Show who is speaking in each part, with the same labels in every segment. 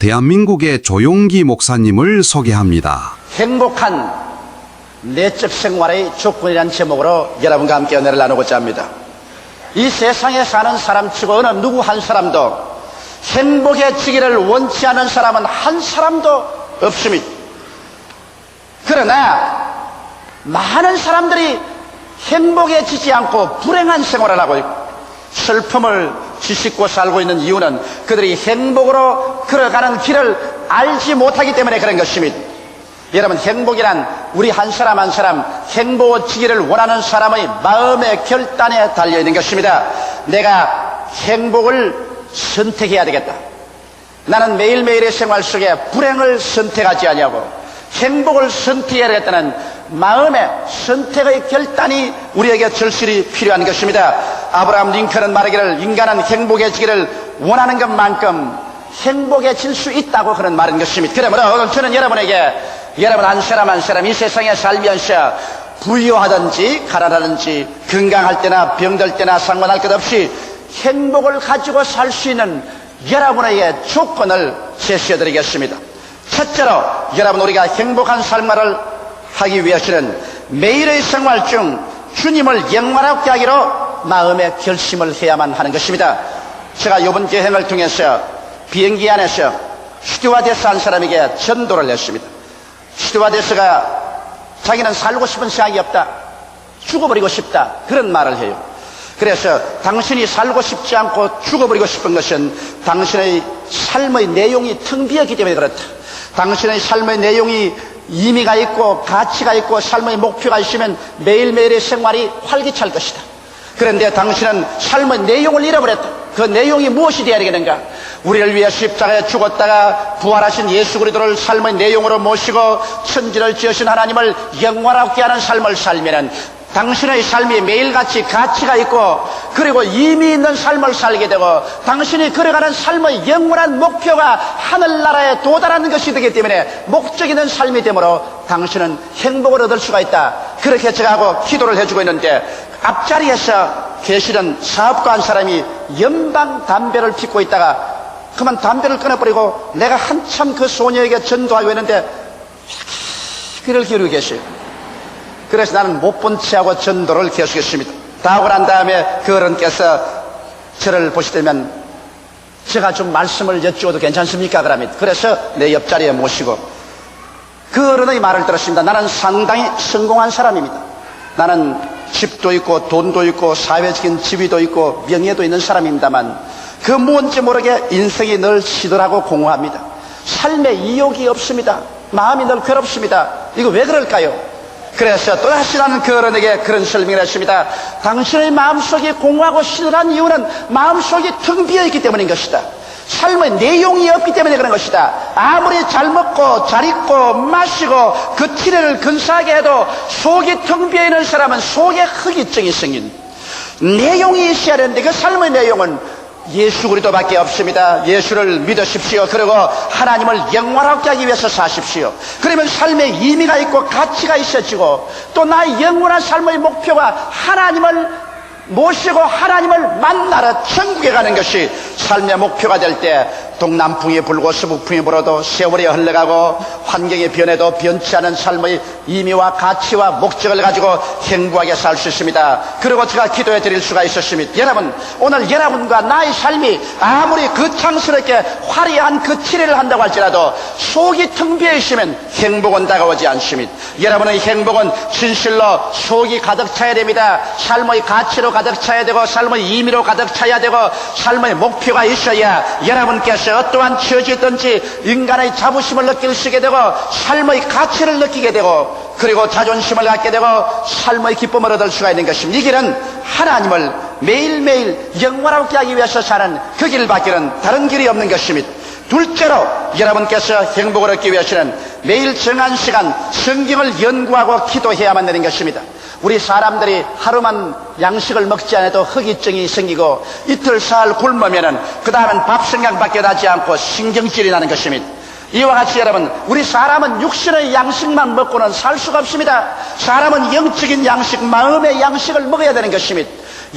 Speaker 1: 대한민국의 조용기 목사님을 소개합니다.
Speaker 2: 행복한 내적 생활의 조건이라는 제목으로 여러분과 함께 은혜를 나누고자 합니다. 이 세상에 사는 사람치고 어느 누구 한 사람도 행복해지기를 원치 않은 사람은 한 사람도 없습니다. 그러나 많은 사람들이 행복해지지 않고 불행한 생활을 하고 있고 슬픔을 지식고 살고 있는 이유는 그들이 행복으로 걸어가는 길을 알지 못하기 때문에 그런 것입니다. 여러분, 행복이란 우리 한 사람 한 사람 행복해지기를 원하는 사람의 마음의 결단에 달려있는 것입니다. 내가 행복을 선택해야 되겠다. 나는 매일매일의 생활 속에 불행을 선택하지 아니하고 행복을 선택해야 되겠다는 마음의 선택의 결단이 우리에게 절실히 필요한 것입니다. 아브라함 링컨은 말하기를 인간은 행복해지기를 원하는 것만큼 행복해질 수 있다고 그런 말인 것입니다. 그러므로 오늘 저는 여러분에게 여러분 한 사람 한 사람 이 세상에 살면서 부유하든지 가난하든지 건강할 때나 병들 때나 상관할 것 없이 행복을 가지고 살 수 있는 여러분에게 조건을 제시해 드리겠습니다. 첫째로 여러분, 우리가 행복한 삶을 하기 위해서는 매일의 생활 중 주님을 영광하게 하기로 마음의 결심을 해야만 하는 것입니다. 제가 이번 여행을 통해서 비행기 안에서 스튜어디스 한 사람에게 전도를 했습니다. 스튜어디스가 자기는 살고 싶은 생각이 없다, 죽어버리고 싶다, 그런 말을 해요. 그래서 당신이 살고 싶지 않고 죽어버리고 싶은 것은 당신의 삶의 내용이 텅 비었기 때문에 그렇다. 당신의 삶의 내용이 의미가 있고 가치가 있고 삶의 목표가 있으면 매일매일의 생활이 활기찰 것이다. 그런데 당신은 삶의 내용을 잃어버렸다. 그 내용이 무엇이 되어야 되겠는가? 우리를 위해 십자가에 죽었다가 부활하신 예수 그리스도를 삶의 내용으로 모시고 천지를 지으신 하나님을 영광하게 하는 삶을 살면은 당신의 삶이 매일같이 가치가 있고 그리고 의미 있는 삶을 살게 되고 당신이 걸어가는 삶의 영원한 목표가 하늘나라에 도달하는 것이 되기 때문에 목적 있는 삶이 되므로 당신은 행복을 얻을 수가 있다. 그렇게 제가 하고 기도를 해주고 있는데 앞자리에서 계시는 사업가 한 사람이 연방 담배를 피우고 있다가 그만 담배를 끊어버리고 내가 한참 그 소녀에게 전도하고 있는데 귀를 기울이고 계셔요. 그래서 나는 못 본 채하고 전도를 계속했습니다. 다 하고 난 다음에 그 어른께서 저를 보시더면 제가 좀 말씀을 여쭈어도 괜찮습니까? 그럽니다. 그래서 내 옆자리에 모시고 그 어른의 말을 들었습니다. 나는 상당히 성공한 사람입니다. 나는 집도 있고 돈도 있고 사회적인 지위도 있고 명예도 있는 사람입니다만 그 뭔지 모르게 인생이 늘 시들하고 공허합니다. 삶에 이욕이 없습니다. 마음이 늘 괴롭습니다. 이거 왜 그럴까요? 그래서 또다시 나는 그 어른에게 그런 설명을 했습니다. 당신의 마음속이 공허하고 시들한 이유는 마음속이 텅 비어있기 때문인 것이다. 삶의 내용이 없기 때문에 그런 것이다. 아무리 잘 먹고 잘 입고 마시고 그 티를 근사하게 해도 속이 텅 비어있는 사람은 속에 허기증이 생긴 내용이 있어야 되는데 그 삶의 내용은 예수 그리스도밖에 없습니다. 예수를 믿으십시오. 그리고 하나님을 영광하게 하기 위해서 사십시오. 그러면 삶에 의미가 있고 가치가 있어지고 또 나의 영원한 삶의 목표가 하나님을 모시고 하나님을 만나러 천국에 가는 것이 삶의 목표가 될 때 동남풍이 불고 서북풍이 불어도 세월이 흘러가고 환경이 변해도 변치 않은 삶의 의미와 가치와 목적을 가지고 행복하게 살 수 있습니다. 그리고 제가 기도해 드릴 수가 있었습니다. 여러분, 오늘 여러분과 나의 삶이 아무리 거창스럽게 화려한 그 치레를 한다고 할지라도 속이 텅 비어 있으면 행복은 다가오지 않습니다. 여러분의 행복은 진실로 속이 가득 차야 됩니다. 삶의 가치로 가득 차야 되고 삶의 의미로 가득 차야 되고 삶의 목표가 있어야 여러분께서 어떠한 처지든지 인간의 자부심을 느낄 수 있게 되고 삶의 가치를 느끼게 되고 그리고 자존심을 갖게 되고 삶의 기쁨을 얻을 수가 있는 것입니다. 이 길은 하나님을 매일매일 영광하게 하기 위해서 사는 그 길밖에는 다른 길이 없는 것입니다. 둘째로 여러분께서 행복을 얻기 위해서는 매일 정한 시간 성경을 연구하고 기도해야만 되는 것입니다. 우리 사람들이 하루만 양식을 먹지 않아도 허기증이 생기고 이틀 사흘 굶으면은 그 다음엔 밥 생각밖에 나지 않고 신경질이 나는 것입니다. 이와 같이 여러분, 우리 사람은 육신의 양식만 먹고는 살 수가 없습니다. 사람은 영적인 양식, 마음의 양식을 먹어야 되는 것입니다.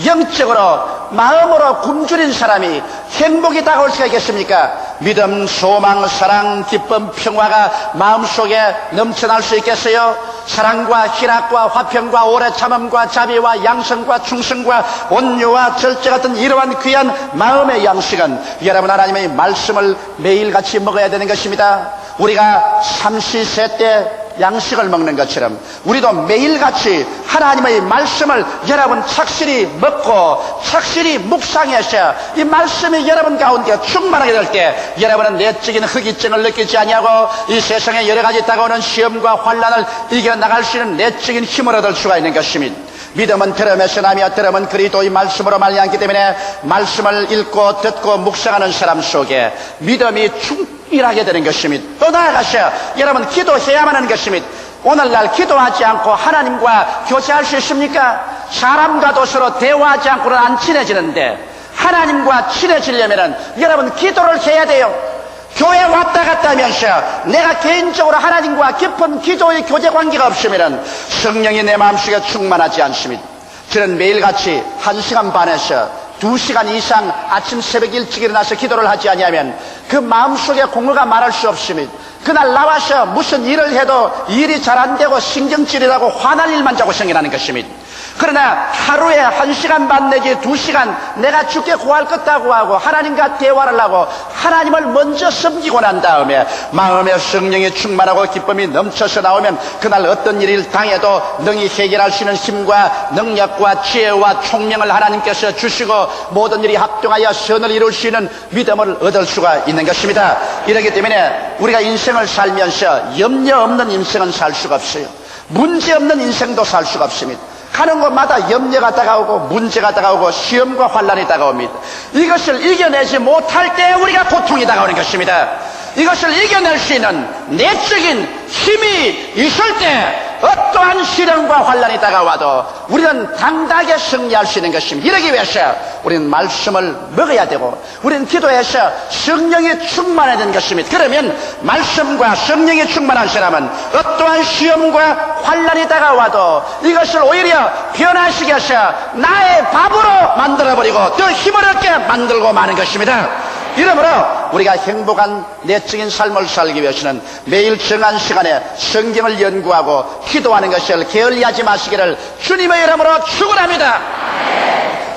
Speaker 2: 영적으로 마음으로 굶주린 사람이 행복이 다가올 수가 있겠습니까? 믿음, 소망, 사랑, 기쁨, 평화가 마음속에 넘쳐날 수 있겠어요? 사랑과 희락과 화평과 오래 참음과 자비와 양성과 충성과 온유와 절제 같은 이러한 귀한 마음의 양식은 여러분 하나님의 말씀을 매일같이 먹어야 되는 것입니다. 우리가 삼시세 때 양식을 먹는 것처럼 우리도 매일같이 하나님의 말씀을 여러분 착실히 먹고 착실히 묵상해서 이 말씀이 여러분 가운데 충만하게 될 때 여러분은 내적인 허기증을 느끼지 아니하고 이 세상에 여러 가지 다가오는 시험과 환난을 이겨나갈 수 있는 내적인 힘을 얻을 수가 있는 것입니다. 믿음은 들음에서 나며 들음은 그리스도의 말씀으로 말미암기 때문에 말씀을 읽고 듣고 묵상하는 사람 속에 믿음이 충실하게 되는 것입니다. 또 나아가서 여러분 기도해야만 하는 것입니다. 오늘날 기도하지 않고 하나님과 교제할 수 있습니까? 사람과도 서로 대화하지 않고는 안 친해지는데 하나님과 친해지려면 여러분 기도를 해야 돼요. 교회 왔다 갔다 하면서 내가 개인적으로 하나님과 깊은 기도의 교제 관계가 없으면 성령이 내 마음속에 충만하지 않습니다. 저는 매일같이 1시간 반에서 2시간 이상 아침 새벽 일찍 일어나서 기도를 하지 아니하면 그 마음속에 공허가 말할 수 없습니다. 그날 나와서 무슨 일을 해도 일이 잘 안 되고 신경질이라고 화날 일만 자꾸 생겨나는 것입니다. 그러나 하루에 1시간 반 내지 2시간 내가 주께 구할 것다고 하고 하나님과 대화를 하고 하나님을 먼저 섬기고 난 다음에 마음의 성령이 충만하고 기쁨이 넘쳐서 나오면 그날 어떤 일을 당해도 능히 해결할 수 있는 힘과 능력과 지혜와 총명을 하나님께서 주시고 모든 일이 합동하여 선을 이룰 수 있는 믿음을 얻을 수가 있는 것입니다. 이렇기 때문에 우리가 인생을 살면서 염려 없는 인생은 살 수가 없어요. 문제 없는 인생도 살 수가 없습니다. 가는 곳마다 염려가 다가오고 문제가 다가오고 시험과 환난이 다가옵니다. 이것을 이겨내지 못할 때 우리가 고통이 다가오는 것입니다. 이것을 이겨낼 수 있는 내적인 힘이 있을 때 어떠한 시련과 환난이 다가와도 우리는 당당하게 승리할 수 있는 것입니다. 이러기 위해서 우리는 말씀을 먹어야 되고 우리는 기도해서 성령이 충만해야 되는 것입니다. 그러면 말씀과 성령이 충만한 사람은 어떠한 시험과 환난이 다가와도 이것을 오히려 변화시켜서 나의 밥으로 만들어버리고 더 힘을 얻게 만들고 마는 것입니다. 이러므로 우리가 행복한 내적인 삶을 살기 위해서는 매일 정한 시간에 성경을 연구하고 기도하는 것을 게을리하지 마시기를 주님의 이름으로 축원합니다.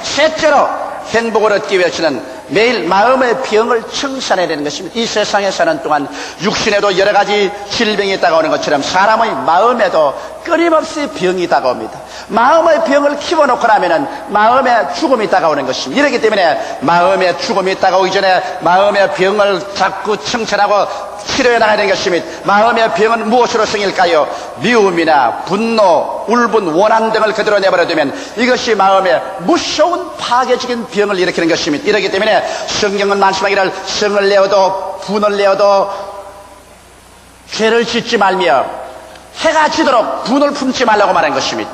Speaker 2: 셋째로 행복을 얻기 위해서는 매일 마음의 병을 청산해야 되는 것입니다. 이 세상에 사는 동안 육신에도 여러 가지 질병이 다가오는 것처럼 사람의 마음에도 끊임없이 병이 다가옵니다. 마음의 병을 키워놓고 나면은 마음의 죽음이 다가오는 것입니다. 이렇기 때문에 마음의 죽음이 다가오기 전에 마음의 병을 자꾸 청산하고 치료해 나가야 되는 것입니다. 마음의 병은 무엇으로 생길까요? 미움이나 분노, 울분, 원한 등을 그대로 내버려두면 이것이 마음에 무서운 파괴적인 병을 일으키는 것입니다. 이렇기 때문에 성경은 말씀하기를 성을 내어도 분을 내어도 죄를 짓지 말며 해가 지도록 분을 품지 말라고 말한 것입니다.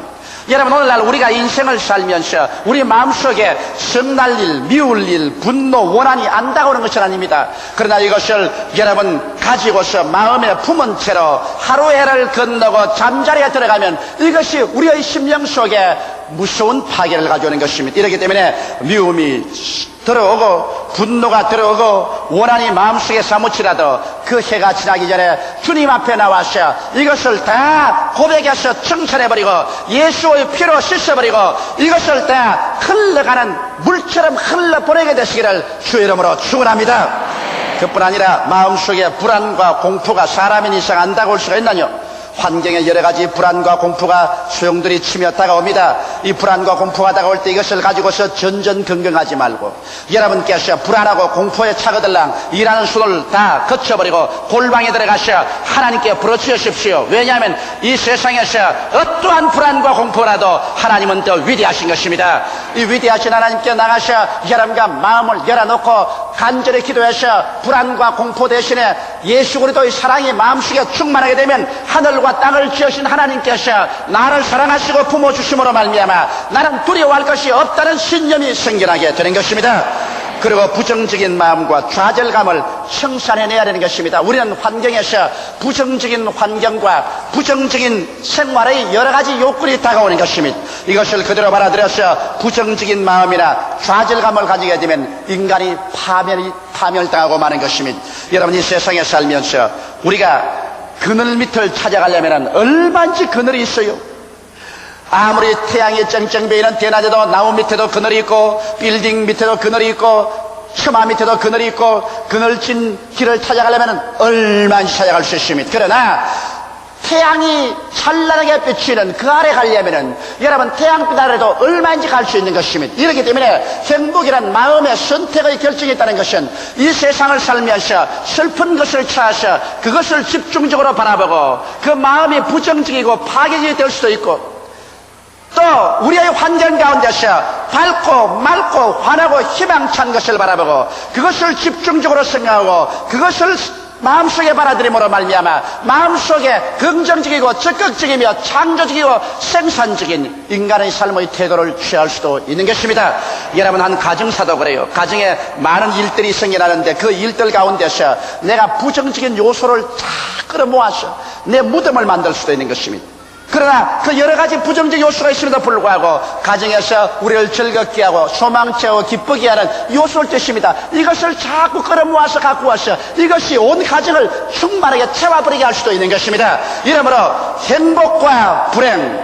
Speaker 2: 여러분 오늘날 우리가 인생을 살면서 우리 마음속에 성날 일, 미울 일, 분노, 원한이 안 다가오는 것은 아닙니다. 그러나 이것을 여러분 가지고서 마음에 품은 채로 하루해를 건너고 잠자리에 들어가면 이것이 우리의 심령 속에 무서운 파괴를 가져오는 것입니다. 이렇기 때문에 미움이 들어오고 분노가 들어오고 원한이 마음속에 사무치라도 그 해가 지나기 전에 주님 앞에 나와서 이것을 다 고백해서 청산해버리고 예수의 피로 씻어버리고 이것을 다 흘러가는 물처럼 흘러보내게 되시기를 주의 이름으로 축원합니다. 그뿐 아니라 마음속에 불안과 공포가 사람인 이상 안 다가올 수가 있나요? 환경에 여러 가지 불안과 공포가 소용돌이 치며 다가옵니다. 이 불안과 공포가 다가올 때 이것을 가지고서 전전긍긍하지 말고 여러분께서 불안하고 공포에 차거들랑 일하는 수를 다 거쳐버리고 골방에 들어가서 하나님께 부르짖으십시오. 왜냐하면 이 세상에서 어떠한 불안과 공포라도 하나님은 더 위대하신 것입니다. 이 위대하신 하나님께 나가서 여러분과 마음을 열어놓고 간절히 기도해서 불안과 공포 대신에 예수 그리스도의 사랑이 마음속에 충만하게 되면 하늘과 땅을 지으신 하나님께서 나를 사랑하시고 품어주심으로 말미암아 나는 두려워할 것이 없다는 신념이 생겨나게 되는 것입니다. 그리고 부정적인 마음과 좌절감을 청산해내야 되는 것입니다. 우리는 환경에서 부정적인 환경과 부정적인 생활의 여러 가지 요건이 다가오는 것입니다. 이것을 그대로 받아들여서 부정적인 마음이나 좌절감을 가지게 되면 인간이 파멸당하고 마는 것입니다. 여러분, 이 세상에 살면서 우리가 그늘 밑을 찾아가려면 얼마든지 그늘이 있어요. 아무리 태양이 쨍쨍 베이는 대낮에도 나무 밑에도 그늘이 있고, 빌딩 밑에도 그늘이 있고, 처마 밑에도 그늘이 있고, 그늘진 길을 찾아가려면 얼마든지 찾아갈 수 있습니다. 그러나 태양이 찬란하게 비치는 그 아래 가려면은 여러분 태양빛 아래도 얼마든지 갈 수 있는 것입니다. 이렇기 때문에 행복이란 마음의 선택의 결정이 있다는 것은 이 세상을 살면서 슬픈 것을 찾아서 그것을 집중적으로 바라보고 그 마음이 부정적이고 파괴적이 될 수도 있고, 또 우리의 환경 가운데서 밝고 맑고 환하고 희망찬 것을 바라보고 그것을 집중적으로 생각하고 그것을 마음속에 받아들임으로 말미암아 마음속에 긍정적이고 적극적이며 창조적이고 생산적인 인간의 삶의 태도를 취할 수도 있는 것입니다. 여러분, 한 가정사도 그래요. 가정에 많은 일들이 생겨나는데 그 일들 가운데서 내가 부정적인 요소를 다 끌어모아서 내 무덤을 만들 수도 있는 것입니다. 그러나 그 여러 가지 부정적 요소가 있음에도 불구하고 가정에서 우리를 즐겁게 하고 소망채워 기쁘게 하는 요소를 뜻입니다. 이것을 자꾸 끌어모아서 갖고 와서 이것이 온 가정을 충만하게 채워버리게 할 수도 있는 것입니다. 이러므로 행복과 불행,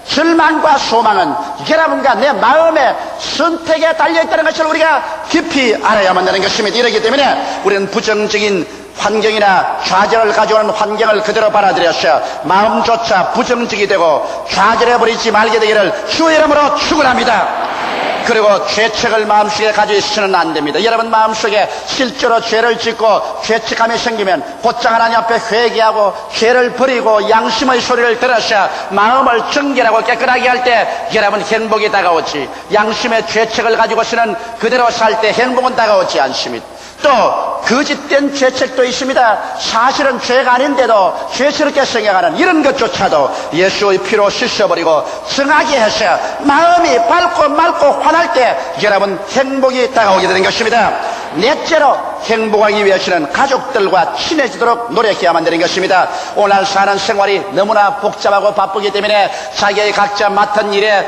Speaker 2: 절망과 소망은 여러분과 내 마음의 선택에 달려있다는 것을 우리가 깊이 알아야만 되는 것입니다. 이렇기 때문에 우리는 부정적인 환경이나 좌절을 가져오는 환경을 그대로 받아들여서 마음조차 부정적이 되고 좌절해버리지 말게 되기를 주의 이름으로 축원합니다. 그리고 죄책을 마음속에 가지고 있어서는 안 됩니다. 여러분 마음속에 실제로 죄를 짓고 죄책감이 생기면 곧장 하나님 앞에 회개하고 죄를 버리고 양심의 소리를 들어서 마음을 정결하고 깨끗하게 할 때 여러분 행복이 다가오지, 양심의 죄책을 가지고서는 그대로 살 때 행복은 다가오지 않습니다. 또 거짓된 죄책도 있습니다. 사실은 죄가 아닌데도 죄스럽게 생각하는 이런 것조차도 예수의 피로 씻어버리고 정하게 해서 마음이 밝고 맑고 환할 때 여러분 행복이 다가오게 되는 것입니다. 넷째로 행복하기 위해서는 가족들과 친해지도록 노력해야만 되는 것입니다. 오늘 사는 생활이 너무나 복잡하고 바쁘기 때문에 자기의 각자 맡은 일에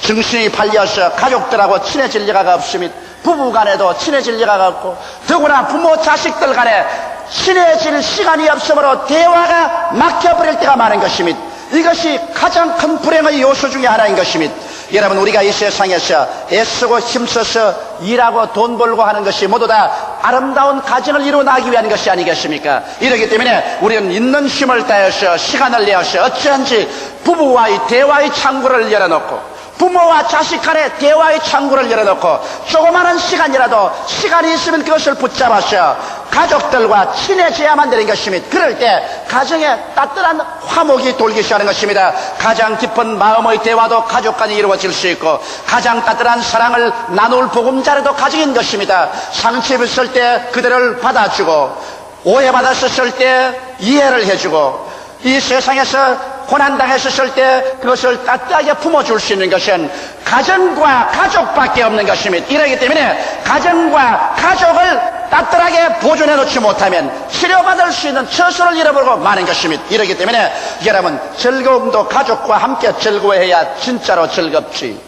Speaker 2: 정신이 팔려서 가족들하고 친해질 리가 없습니다. 부부 간에도 친해질 리가 없고, 더구나 부모 자식들 간에 친해질 시간이 없으므로 대화가 막혀버릴 때가 많은 것입니다. 이것이 가장 큰 불행의 요소 중에 하나인 것입니다. 여러분, 우리가 이 세상에서 애쓰고 힘써서 일하고 돈 벌고 하는 것이 모두 다 아름다운 가정을 이루어나가기 위한 것이 아니겠습니까? 이렇기 때문에 우리는 있는 힘을 다해서 시간을 내어서 어찌한지 부부와의 대화의 창구를 열어놓고, 부모와 자식 간의 대화의 창구를 열어놓고 조그마한 시간이라도 시간이 있으면 그것을 붙잡아서 가족들과 친해져야만 되는 것입니다. 그럴 때 가정에 따뜻한 화목이 돌기 시작하는 것입니다. 가장 깊은 마음의 대화도 가족 간에 이루어질 수 있고, 가장 따뜻한 사랑을 나눌 보금자리도 가정인 것입니다. 상처 입었을 때 그들을 받아주고, 오해받았을 때 이해를 해주고, 이 세상에서 고난당했을 때 그것을 따뜻하게 품어줄 수 있는 것은 가정과 가족밖에 없는 것입니다. 이러기 때문에 가정과 가족을 따뜻하게 보존해 놓지 못하면 치료받을 수 있는 처소를 잃어버리고 마는 것입니다. 이러기 때문에 여러분, 즐거움도 가족과 함께 즐거워해야 진짜로 즐겁지,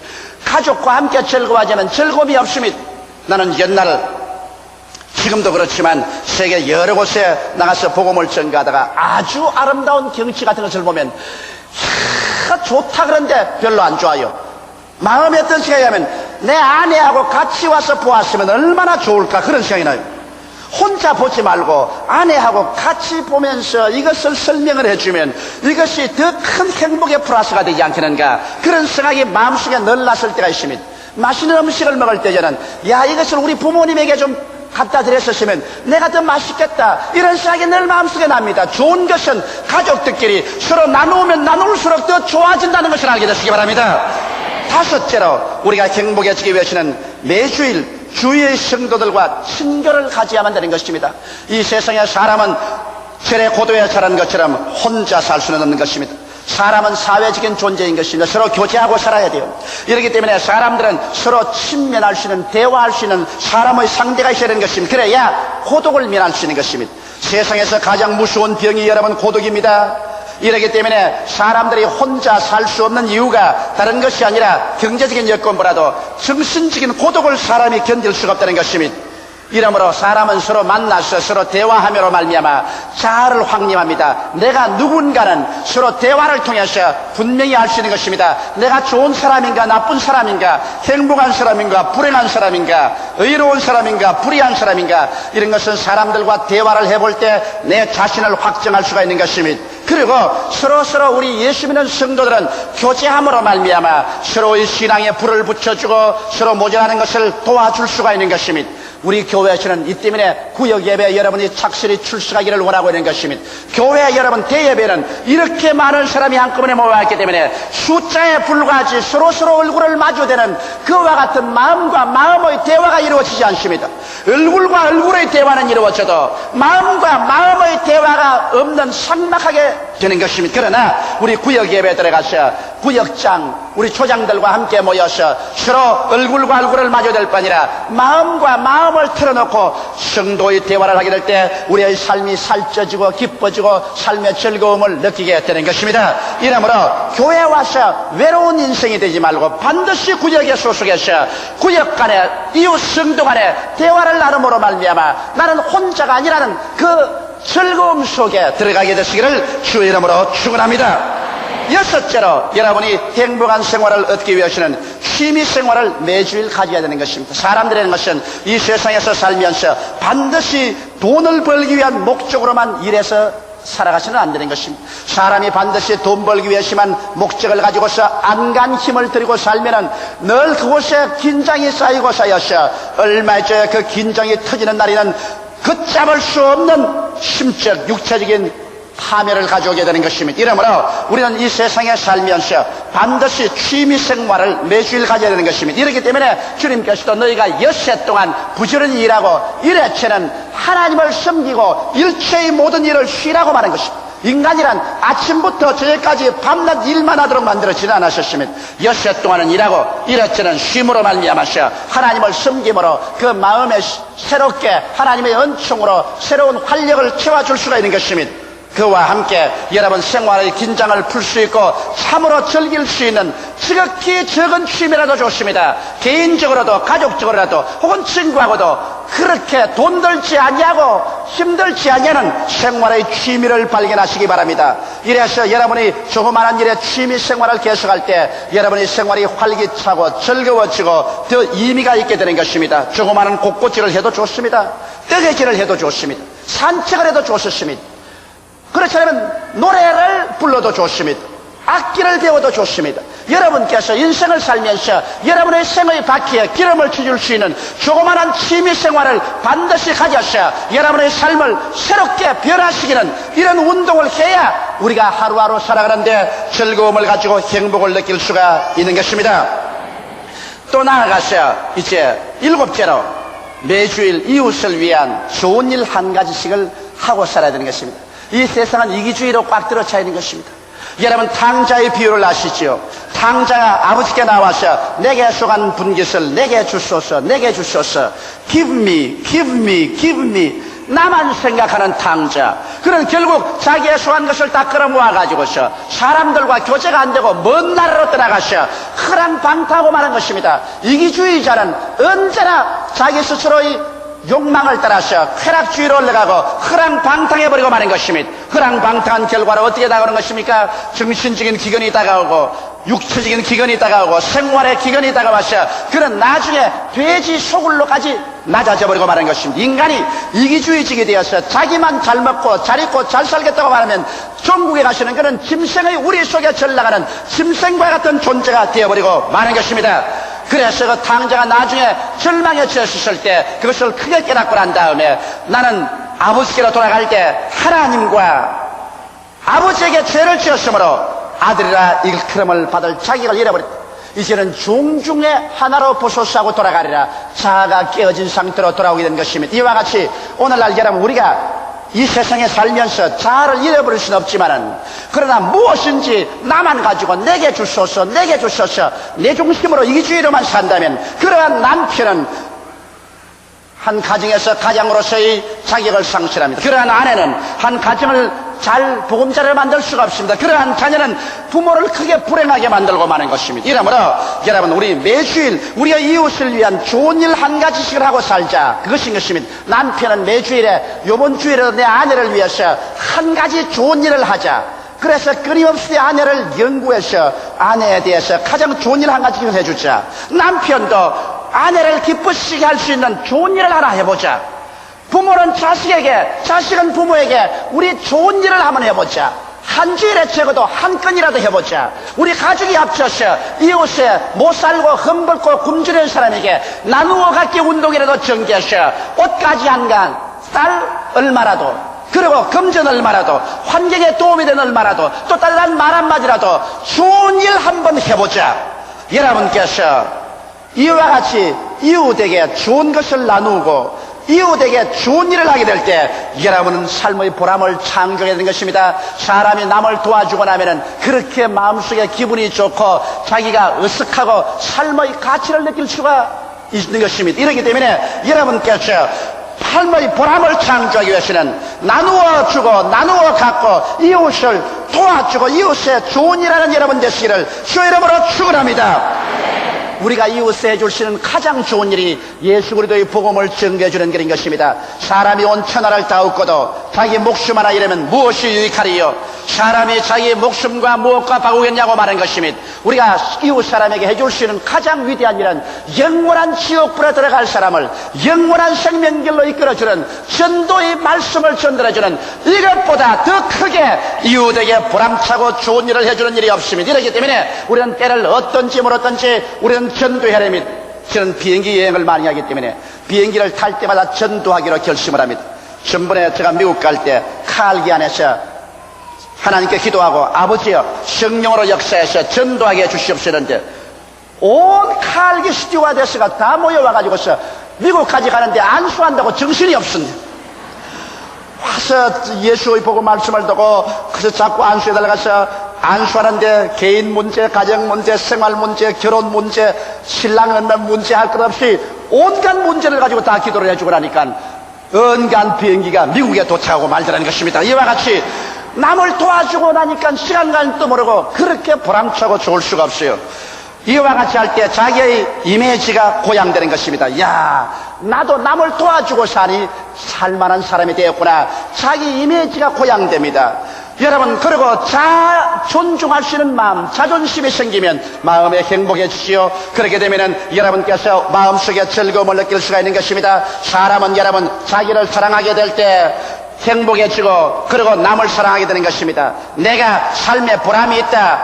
Speaker 2: 가족과 함께 즐거워하지 않으면 즐거움이 없습니다. 나는 옛날, 지금도 그렇지만 세계 여러 곳에 나가서 복음을 전가하다가 아주 아름다운 경치 같은 것을 보면 좋다 그런데 별로 안 좋아요. 마음에 어떤 생각이 하면 내 아내하고 같이 와서 보았으면 얼마나 좋을까, 그런 생각이 나요. 혼자 보지 말고 아내하고 같이 보면서 이것을 설명을 해주면 이것이 더 큰 행복의 플러스가 되지 않겠는가, 그런 생각이 마음속에 늘 났을 때가 있습니다. 맛있는 음식을 먹을 때 저는 이것을 우리 부모님에게 좀 갖다 드렸었으면 내가 더 맛있겠다, 이런 생각이 늘 마음속에 납니다. 좋은 것은 가족들끼리 서로 나누면 나눌수록 더 좋아진다는 것을 알게 되시기 바랍니다. 다섯째로 우리가 행복해지기 위해서는 매주일 주위의 성도들과 친교를 가져야만 되는 것입니다. 이 세상에 사람은 절의 고도에 자란 것처럼 혼자 살 수는 없는 것입니다. 사람은 사회적인 존재인 것입니다. 서로 교제하고 살아야 돼요. 이렇기 때문에 사람들은 서로 친면할 수 있는, 대화할 수 있는 사람의 상대가 있어야 되는 것입니다. 그래야 고독을 면할 수 있는 것입니다. 세상에서 가장 무서운 병이 여러분 고독입니다. 이렇기 때문에 사람들이 혼자 살 수 없는 이유가 다른 것이 아니라 경제적인 여건보다도 정신적인 고독을 사람이 견딜 수가 없다는 것입니다. 이러므로 사람은 서로 만나서 서로 대화하며로 말미암아 자아를 확립합니다. 내가 누군가는 서로 대화를 통해서 분명히 알 수 있는 것입니다. 내가 좋은 사람인가 나쁜 사람인가, 행복한 사람인가 불행한 사람인가, 의로운 사람인가 불의한 사람인가, 이런 것은 사람들과 대화를 해볼 때 내 자신을 확정할 수가 있는 것입니다. 그리고 서로 우리 예수 믿는 성도들은 교제함으로 말미암아 서로의 신앙에 불을 붙여주고 서로 모자라는 것을 도와줄 수가 있는 것입니다. 우리 교회에서는 이 때문에 구역 예배 여러분이 착실히 출석하기를 원하고 있는 것입니다. 교회 여러분 대예배는 이렇게 많은 사람이 한꺼번에 모여있기 때문에 숫자에 불과하지 서로 얼굴을 마주대는 그와 같은 마음과 마음의 대화가 이루어지지 않습니다. 얼굴과 얼굴의 대화는 이루어져도 마음과 마음의 대화가 없는 삭막하게 되는 것입니다. 그러나 우리 구역 예배에 들어가서 구역장 우리 초장들과 함께 모여서 서로 얼굴과 얼굴을 마주댈 뿐 아니라 마음과 마음을 털어놓고 성도의 대화를 하게 될 때 우리의 삶이 살쪄지고 기뻐지고 삶의 즐거움을 느끼게 되는 것입니다. 이러므로 교회에 와서 외로운 인생이 되지 말고 반드시 구역에 소속해서 구역 간에 이웃 성도 간에 대화를 나눔으로 말미암아 나는 혼자가 아니라는 그 즐거움 속에 들어가게 되시기를 주의 이름으로 축원합니다. 여섯째로 여러분이 행복한 생활을 얻기 위해서는 취미 생활을 매주일 가져야 되는 것입니다. 사람들이라는 것은 이 세상에서 살면서 반드시 돈을 벌기 위한 목적으로만 일해서 살아가서는 안 되는 것입니다. 사람이 반드시 돈 벌기 위해서만 목적을 가지고서 안간 힘을 들이고 살면은 늘 그곳에 긴장이 쌓이고 쌓여서 얼마 전에 그 긴장이 터지는 날에는 걷잡을 수 없는 심적 육체적인 파멸을 가져오게 되는 것입니다. 이러므로 우리는 이 세상에 살면서 반드시 취미생활을 매주일 가져야 되는 것입니다. 이렇기 때문에 주님께서도 너희가 엿새 동안 부지런히 일하고 일회체는 하나님을 섬기고 일체의 모든 일을 쉬라고 말한 것입니다. 인간이란 아침부터 저녁까지 밤낮 일만 하도록 만들어지지 않으셨습니다. 엿새 동안은 일하고 일회체는 쉼으로 말미암아서 하나님을 섬김으로 그 마음에 새롭게 하나님의 은총으로 새로운 활력을 채워줄 수가 있는 것입니다. 그와 함께 여러분 생활의 긴장을 풀 수 있고 참으로 즐길 수 있는 지극히 적은 취미라도 좋습니다. 개인적으로도 가족적으로라도 혹은 친구하고도 그렇게 돈 들지 아니하고 힘들지 아니하는 생활의 취미를 발견하시기 바랍니다. 이래서 여러분이 조그마한 일에 취미 생활을 계속할 때 여러분의 생활이 활기차고 즐거워지고 더 의미가 있게 되는 것입니다. 조그마한 곳곳질을 해도 좋습니다. 뜨개질을 해도 좋습니다. 산책을 해도 좋습니다. 그렇지 않으면 노래를 불러도 좋습니다. 악기를 배워도 좋습니다. 여러분께서 인생을 살면서 여러분의 생의 바퀴에 기름을 쳐줄 수 있는 조그마한 취미생활을 반드시 가져서 여러분의 삶을 새롭게 변화시키는 이런 운동을 해야 우리가 하루하루 살아가는데 즐거움을 가지고 행복을 느낄 수가 있는 것입니다. 또 나아가서 이제 일곱째로 매주일 이웃을 위한 좋은 일 한 가지씩을 하고 살아야 되는 것입니다. 이 세상은 이기주의로 꽉 들어차 있는 것입니다. 여러분 탕자의 비유를 아시죠? 탕자가 아버지께 나와서 내게 속한 분깃을 내게 주소서 내게 주소서 give me give me give me 나만 생각하는 탕자. 그는 결국 자기의 속한 것을 다 끌어모아가지고서 사람들과 교제가 안 되고 먼 나라로 떠나가서 허랑방탕하고 마는 것입니다. 이기주의자는 언제나 자기 스스로의 욕망을 따라서 쾌락주의로 올라가고 허랑방탕해버리고 마는 것입니다. 허랑방탕한 결과로 어떻게 다가오는 것입니까? 정신적인 기근이 다가오고 육체적인 기근이 다가오고 생활의 기근이 다가와서 그는 나중에 돼지 소굴로까지 낮아져 버리고 마는 것입니다. 인간이 이기주의적이 되어서 자기만 잘 먹고 잘 입고 잘 살겠다고 말하면 전국에 가시는 그는 짐승의 우리 속에 전락하는 짐승과 같은 존재가 되어버리고 마는 것입니다. 그래서 그 탕자가 나중에 절망에 처했을 때 그것을 크게 깨닫고 난 다음에 나는 아버지께로 돌아갈 때 하나님과 아버지에게 죄를 지었으므로 아들이라 일컬음을 받을 자격을 잃어버렸다. 이제는 중중의 하나로 보소서하고 돌아가리라. 자아가 깨어진 상태로 돌아오게 된 것입니다. 이와 같이 오늘날 여러분 우리가 이 세상에 살면서 자아를 잃어버릴 수는 없지만은 그러나 무엇인지 나만 가지고 내게 주소서 내게 주소서 내 중심으로 이기주의로만 산다면 그러한 남편은 한 가정에서 가장으로서의 자격을 상실합니다. 그러한 아내는 한 가정을 잘 보금자리를 만들 수가 없습니다. 그러한 자녀는 부모를 크게 불행하게 만들고 마는 것입니다. 이러므로 여러분, 우리 매주일 우리가 이웃을 위한 좋은 일 한 가지씩을 하고 살자. 그것인 것입니다. 남편은 매주일에 이번 주일에도 내 아내를 위해서 한 가지 좋은 일을 하자. 그래서 끊임없이 아내를 연구해서 아내에 대해서 가장 좋은 일 한 가지씩 해주자. 남편도 아내를 기쁘시게 할 수 있는 좋은 일을 하나 해보자. 부모는 자식에게, 자식은 부모에게 우리 좋은 일을 한번 해보자. 한 주일에 적어도 한 건이라도 해보자. 우리 가족이 합쳐서 이웃에 못 살고 흠벗고 굶주리는 사람에게 나누어 갖기 운동이라도 전개해서 옷가지 한 간, 쌀 얼마라도, 그리고 금전 얼마라도, 환경에 도움이 되는 얼마라도, 또 다른 말 한마디라도 좋은 일 한번 해보자. 여러분께서 이와 같이 이웃에게 좋은 것을 나누고 이웃에게 좋은 일을 하게 될 때 여러분은 삶의 보람을 창조하게 되는 것입니다. 사람이 남을 도와주고 나면은 그렇게 마음속에 기분이 좋고 자기가 으쓱하고 삶의 가치를 느낄 수가 있는 것입니다. 이렇기 때문에 여러분께서 삶의 보람을 창조하기 위해서는 나누어 주고 나누어 갖고 이웃을 도와주고 이웃에 좋은 일하는 여러분 되시기를 주 이름으로 축원합니다. 우리가 이웃에 해줄 수 있는 가장 좋은 일이 예수 그리스도의 복음을 전개해 주는 일인 것입니다. 사람이 온 천하를 다 얻고도 자기 목숨 하나 잃으면 무엇이 유익하리요? 사람이 자기 목숨과 무엇과 바꾸겠냐고 말한 것입니다. 우리가 이웃 사람에게 해줄 수 있는 가장 위대한 일은 영원한 지옥불에 들어갈 사람을 영원한 생명길로 이끌어주는 전도의 말씀을 전달해주는 이것보다 더 크게 이웃에게 보람차고 좋은 일을 해주는 일이 없습니다. 이렇기 때문에 우리는 때를 어떤지 모르든지 우리는 전도해야 합니다. 저는 비행기 여행을 많이 하기 때문에 비행기를 탈 때마다 전도하기로 결심을 합니다. 전번에 제가 미국 갈 때 칼기 안에서 하나님께 기도하고 아버지여 성령으로 역사해서 전도하게 해주시옵소서는데 온 칼기 스튜어디스가 다 모여와가지고서 미국까지 가는데 안수한다고 정신이 없습니다. 와서 예수의 보고 말씀을 듣고 그래서 자꾸 안수해달라고 해서 안수하는데 개인 문제, 가정 문제, 생활 문제, 결혼 문제, 신랑 얻는 문제 할 것 없이 온갖 문제를 가지고 다 기도를 해주고 나니까 은간 비행기가 미국에 도착하고 말더라는 것입니다. 이와 같이 남을 도와주고 나니까 시간 가는 것도 모르고 그렇게 보람차고 좋을 수가 없어요. 이와 같이 할 때 자기의 이미지가 고양되는 것입니다. 야, 나도 남을 도와주고 사니 살만한 사람이 되었구나. 자기 이미지가 고양됩니다. 여러분, 그리고 존중할 수 있는 마음, 자존심이 생기면 마음에 행복해지시오. 그렇게 되면은 여러분께서 마음속에 즐거움을 느낄 수가 있는 것입니다. 사람은 여러분 자기를 사랑하게 될 때 행복해지고 그리고 남을 사랑하게 되는 것입니다. 내가 삶에 보람이 있다,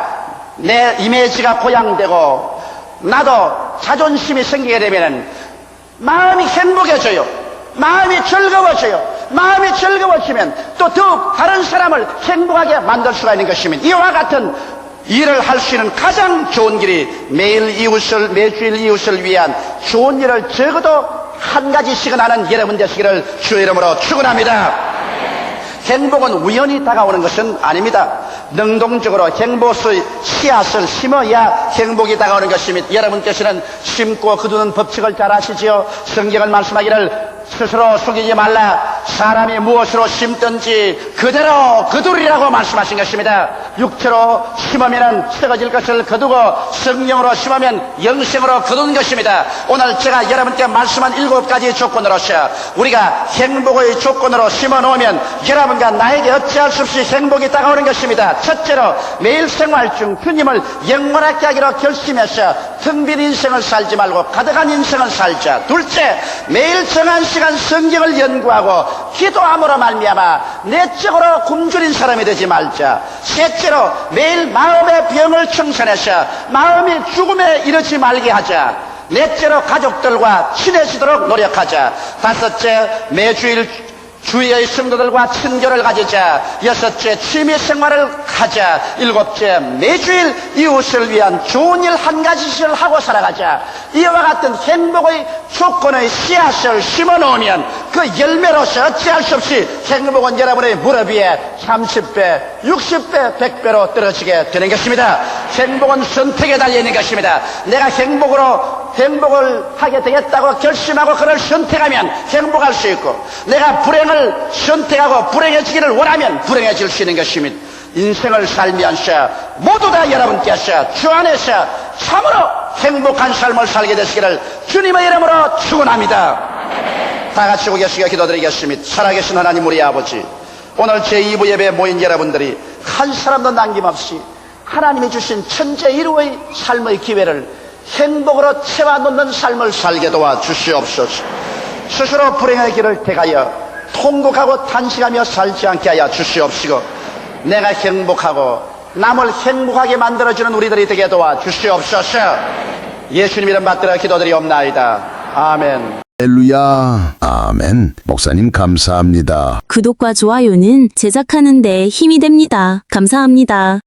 Speaker 2: 내 이미지가 고양되고 나도 자존심이 생기게 되면은 마음이 행복해져요. 마음이 즐거워져요. 마음이 즐거워지면 또 더욱 다른 사람을 행복하게 만들 수가 있는 것입니다. 이와 같은 일을 할 수 있는 가장 좋은 길이 매주일 이웃을 위한 좋은 일을 적어도 한 가지씩은 하는 여러분 되시기를 주 이름으로 축원합니다. 행복은 우연히 다가오는 것은 아닙니다. 능동적으로 행복의 씨앗을 심어야 행복이 다가오는 것입니다. 여러분께서는 심고 거두는 법칙을 잘 아시지요? 성경은 말씀하기를 스스로 속이지 말라. 사람이 무엇으로 심든지 그대로 거두리라고 말씀하신 것입니다. 육체로 심으면 썩어질 것을 거두고 성령으로 심으면 영생으로 거두는 것입니다. 오늘 제가 여러분께 말씀한 7가지 조건으로서 우리가 행복의 조건으로 심어놓으면 여러분과 나에게 어찌할 수 없이 행복이 다가오는 것입니다. 첫째로 매일 생활 중 주님을 영원하게 하기로 결심해서 텅 빈 인생을 살지 말고 가득한 인생을 살자. 둘째, 매일 정한 시간 성경을 연구하고 기도함으로 말미암아 내적으로 굶주린 사람이 되지 말자. 셋째로 매일 마음의 병을 청산해서 마음이 죽음에 이르지 말게 하자. 넷째로 가족들과 친해지도록 노력하자. 다섯째, 매주일 주위의 성도들과 친교를 가지자. 여섯째, 취미 생활을 하자. 일곱째, 매주일 이웃을 위한 좋은 일 한 가지씩을 하고 살아가자. 이와 같은 행복의 조건의 씨앗을 심어놓으면 그 열매로서 어찌할 수 없이 행복은 여러분의 무릎 위에 30배, 60배, 100배로 떨어지게 되는 것입니다. 행복은 선택에 달려있는 것입니다. 내가 행복으로 행복을 하게 되겠다고 결심하고 그를 선택하면 행복할 수 있고, 내가 불행을 선택하고 불행해지기를 원하면 불행해질 수 있는 것입니다. 인생을 살면서 모두 다 여러분께서 주 안에서 참으로 행복한 삶을 살게 되시기를 주님의 이름으로 축원합니다. 다 같이 고개시켜 기도드리겠습니다. 살아계신 하나님 우리 아버지, 오늘 제2부 예배에 모인 여러분들이 한 사람도 남김없이 하나님이 주신 천재 일우의 삶의 기회를 행복으로 채워놓는 삶을 살게 도와 주시옵소서. 스스로 불행의 길을 택하여 통곡하고 탄식하며 살지 않게 하여 주시옵시고, 내가 행복하고 남을 행복하게 만들어주는 우리들이 되게 도와 주시옵소서. 예수님 이름 받들어 기도드리옵나이다. 아멘.
Speaker 3: 할렐루야. 아멘. 목사님 감사합니다.
Speaker 4: 구독과 좋아요는 제작하는 데 힘이 됩니다. 감사합니다.